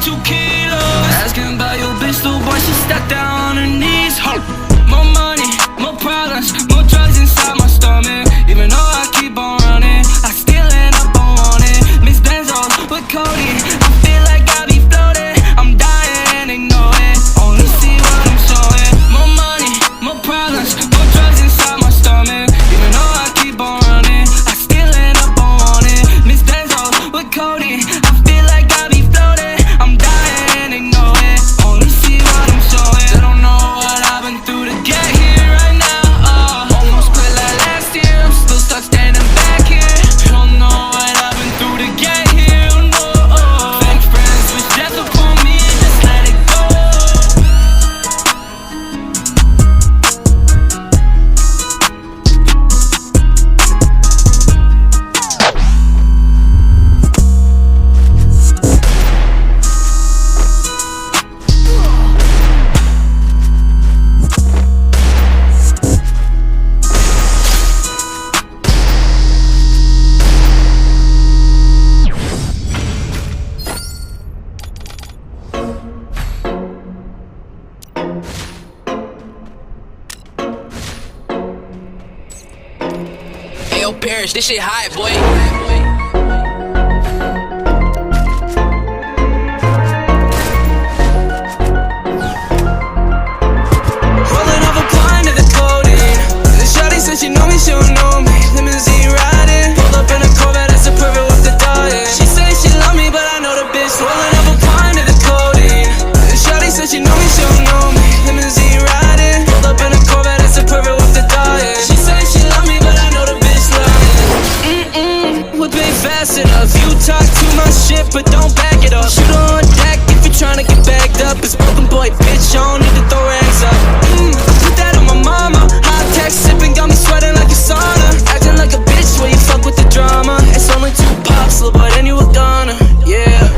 2 kilos. Asking about your bitch, little boy, she stuck down on her knees. More money, more problems, more drugs inside my stomach. Even though I keep on running, I still end up on wanted. Mix benzos with codeine, I feel like I be floating. I'm dying and they know it, only see what I'm showing. More money, more problems, more drugs inside my stomach. Even though I keep on running, I still end up on wanted. Mix benzos with codeine, I feel like I be floating. I'm dying and they know it, only see what I'm showing. They don't know what I've been through to get here right now. Almost quit like last year, I'm still stuck standing back here. Don't know what I've been through to get here, oh no. Fake friends wish death upon me, just let it go. Ayo, Parrish, this shit hot, boy. Rolling off a pint of the codeine. The shawty said she know me, she don't know me. Limousine riding, pulled up in a Corvette, that's a perfect with the diet. She say she love me, but I know the bitch. Rolling off a pint of the codeine. The shawty said she know me, she don't know me. Limousine riding, pulled up in a Corvette, that's a perfect with the diet. She say she love me, but I know the bitch lying. Whip ain't fast enough. You talk too much shit, but don't back it up. Shoot on deck if you're tryna get bagged up. It's broken boy, bitch, I don't need to throw rags up. Put that on my mama. Hot tech sipping, got me sweating like a sauna. Acting like a bitch when you fuck with the drama. It's only 2 pops, little boy, then you a goner. Yeah.